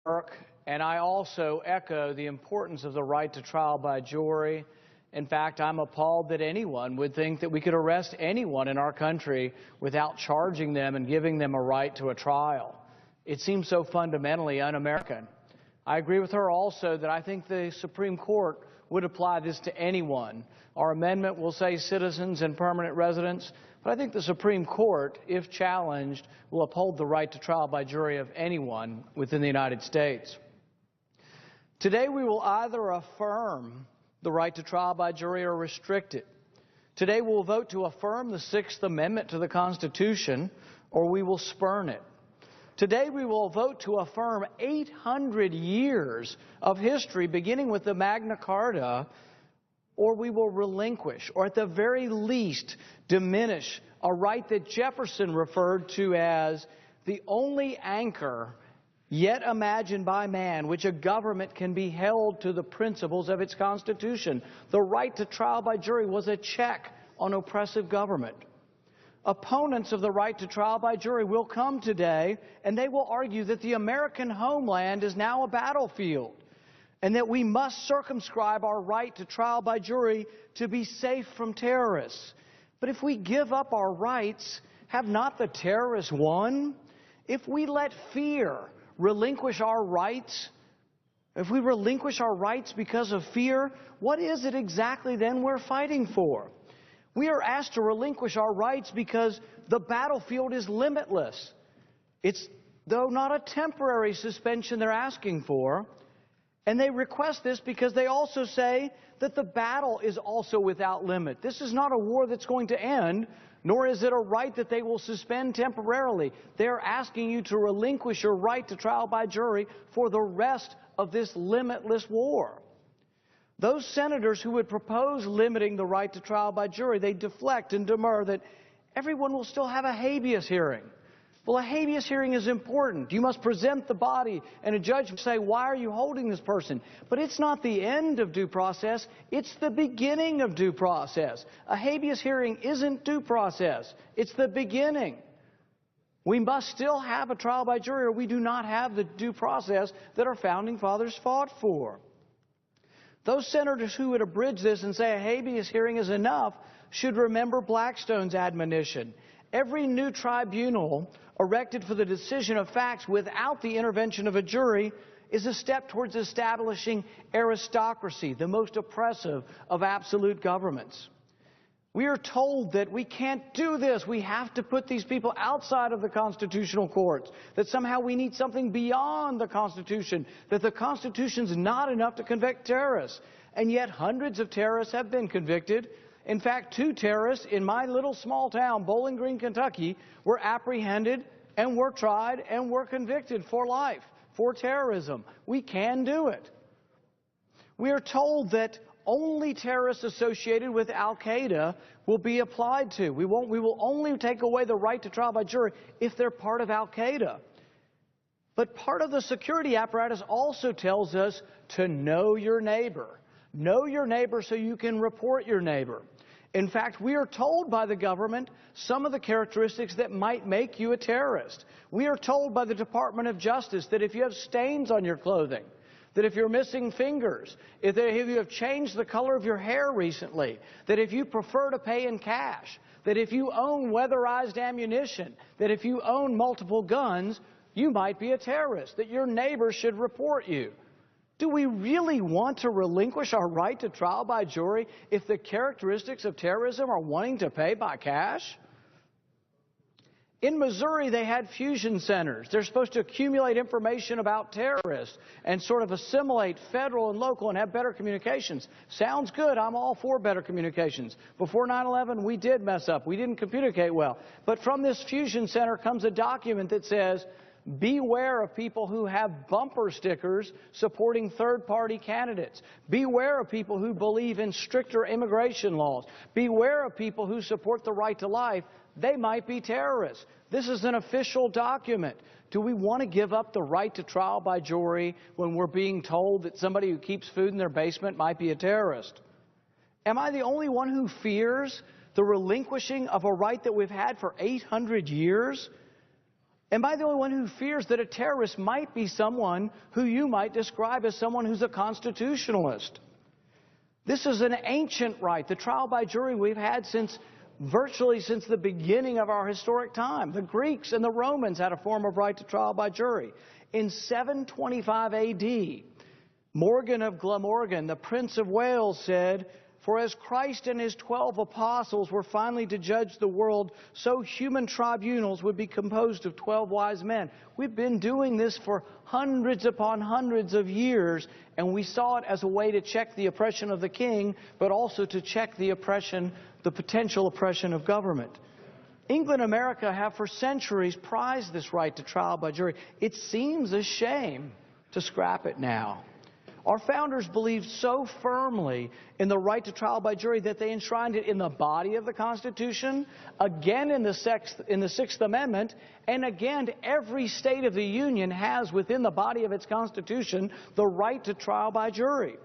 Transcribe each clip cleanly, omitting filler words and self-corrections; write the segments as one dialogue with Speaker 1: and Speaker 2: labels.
Speaker 1: work, and I also echo the importance of the right to trial by jury. In fact, I'm appalled that anyone would think that we could arrest anyone in our country without charging them and giving them a right to a trial. It seems so fundamentally un-American. I agree with her also that I think the Supreme Court would apply this to anyone. Our amendment will say citizens and permanent residents, but I think the Supreme Court, if challenged, will uphold the right to trial by jury of anyone within the United States. Today we will either affirm the right to trial by jury or restrict it. Today we'll vote to affirm the Sixth Amendment to the Constitution, or we will spurn it. Today we will vote to affirm 800 years of history, beginning with the Magna Carta, or we will relinquish, or at the very least diminish, a right that Jefferson referred to as the only anchor yet imagined by man, which a government can be held to the principles of its Constitution. The right to trial by jury was a check on oppressive government. Opponents of the right to trial by jury will come today, and they will argue that the American homeland is now a battlefield, and that we must circumscribe our right to trial by jury to be safe from terrorists. But if we give up our rights, have not the terrorists won? If we let fear relinquish our rights, if we relinquish our rights because of fear, what is it exactly then we're fighting for? We are asked to relinquish our rights because the battlefield is limitless. It's, though not a temporary suspension they're asking for, and they request this because they also say that the battle is also without limit. This is not a war that's going to end, nor is it a right that they will suspend temporarily. They're asking you to relinquish your right to trial by jury for the rest of this limitless war. Those senators who would propose limiting the right to trial by jury, they deflect and demur that everyone will still have a habeas hearing. Well, a habeas hearing is important. You must present the body, and a judge will say, why are you holding this person? But it's not the end of due process. It's the beginning of due process. A habeas hearing isn't due process. It's the beginning. We must still have a trial by jury, or we do not have the due process that our founding fathers fought for. Those senators who would abridge this and say a habeas hearing is enough should remember Blackstone's admonition. Every new tribunal erected for the decision of facts without the intervention of a jury is a step towards establishing aristocracy, the most oppressive of absolute governments. We are told that we can't do this. We have to put these people outside of the constitutional courts, that somehow we need something beyond the Constitution, that the Constitution's not enough to convict terrorists. And yet hundreds of terrorists have been convicted. In fact, 2 terrorists in my little small town, Bowling Green, Kentucky, were apprehended and were tried and were convicted for life for terrorism. We can do it. We are told that only terrorists associated with Al-Qaeda will be applied to. We will only take away the right to trial by jury if they're part of Al-Qaeda. But part of the security apparatus also tells us to know your neighbor. Know your neighbor so you can report your neighbor. In fact, we are told by the government some of the characteristics that might make you a terrorist. We are told by the Department of Justice that if you have stains on your clothing, that if you're missing fingers, if you have changed the color of your hair recently, that if you prefer to pay in cash, that if you own weatherized ammunition, that if you own multiple guns, you might be a terrorist, that your neighbor should report you. Do we really want to relinquish our right to trial by jury if the characteristics of terrorism are wanting to pay by cash? In Missouri, they had fusion centers. They're supposed to accumulate information about terrorists and sort of assimilate federal and local and have better communications. Sounds good. I'm all for better communications. Before 9/11, we did mess up. We didn't communicate well. But from this fusion center comes a document that says, beware of people who have bumper stickers supporting third-party candidates. Beware of people who believe in stricter immigration laws. Beware of people who support the right to life. They might be terrorists. This is an official document. Do we want to give up the right to trial by jury when we're being told that somebody who keeps food in their basement might be a terrorist? Am I the only one who fears the relinquishing of a right that we've had for 800 years? Am I the only one who fears that a terrorist might be someone who you might describe as someone who's a constitutionalist? This is an ancient right. The trial by jury we've had virtually since the beginning of our historic time. The Greeks and the Romans had a form of right to trial by jury. In 725 A.D., Morgan of Glamorgan, the Prince of Wales, said, "For as Christ and his 12 apostles were finally to judge the world, so human tribunals would be composed of 12 wise men." We've been doing this for hundreds upon hundreds of years, and we saw it as a way to check the oppression of the king, but also to check the potential oppression of government. England and America have for centuries prized this right to trial by jury. It seems a shame to scrap it now. Our founders believed so firmly in the right to trial by jury that they enshrined it in the body of the Constitution, again in the Sixth Amendment, and again every state of the Union has within the body of its Constitution the right to trial by jury.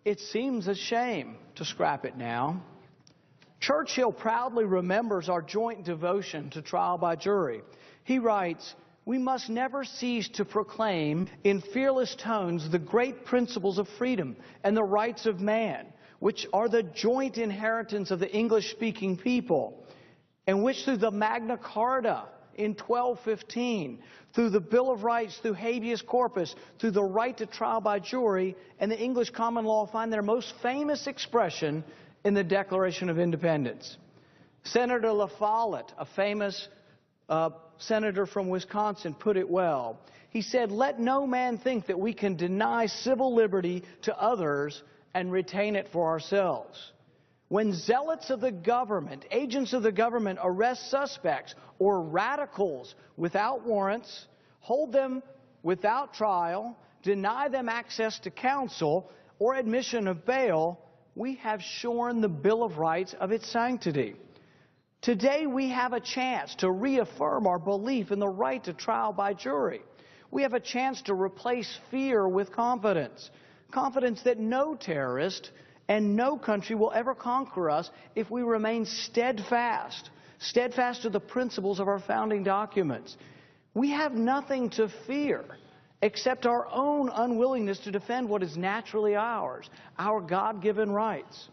Speaker 1: It seems a shame to scrap it now. Churchill proudly remembers our joint devotion to trial by jury. He writes, "We must never cease to proclaim in fearless tones the great principles of freedom and the rights of man, which are the joint inheritance of the English-speaking people, and which through the Magna Carta in 1215, through the Bill of Rights, through habeas corpus, through the right to trial by jury, and the English common law find their most famous expression in the Declaration of Independence." Senator La Follette, a famous senator from Wisconsin, put it well. He said, "Let no man think that we can deny civil liberty to others and retain it for ourselves. When zealots of the government, agents of the government, arrest suspects or radicals without warrants, hold them without trial, deny them access to counsel or admission of bail, we have shorn the Bill of Rights of its sanctity." Today we have a chance to reaffirm our belief in the right to trial by jury. We have a chance to replace fear with confidence. Confidence that no terrorist and no country will ever conquer us if we remain steadfast to the principles of our founding documents. We have nothing to fear except our own unwillingness to defend what is naturally ours, our God-given rights.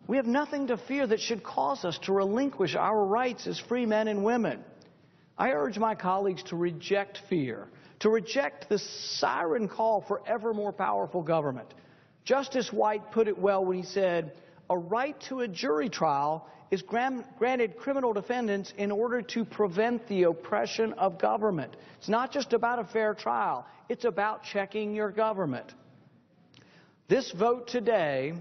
Speaker 1: We have nothing to fear that should cause us to relinquish our rights as free men and women. I urge my colleagues to reject fear, to reject the siren call for ever more powerful government. Justice White put it well when he said, "A right to a jury trial is granted criminal defendants in order to prevent the oppression of government." It's not just about a fair trial. It's about checking your government. This vote today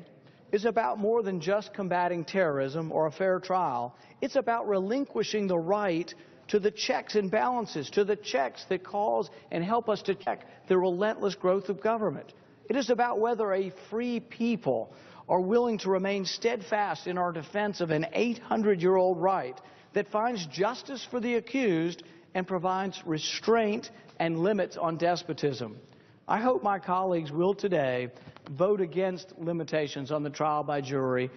Speaker 1: is about more than just combating terrorism or a fair trial. It's about relinquishing the right to the checks and balances, to the checks that cause and help us to check the relentless growth of government. It is about whether a free people are willing to remain steadfast in our defense of an 800-year-old right that finds justice for the accused and provides restraint and limits on despotism. I hope my colleagues will today vote against limitations on the trial by jury,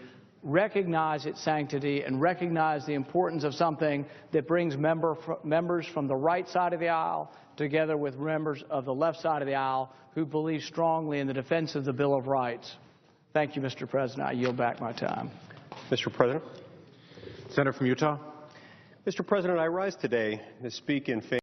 Speaker 1: recognize its sanctity, and recognize the importance of something that brings members from the right side of the aisle together with members of the left side of the aisle who believe strongly in the defense of the Bill of Rights. Thank you, Mr. President. I yield back my time.
Speaker 2: Mr. President. Senator from Utah. Mr. President, I rise today to speak in favor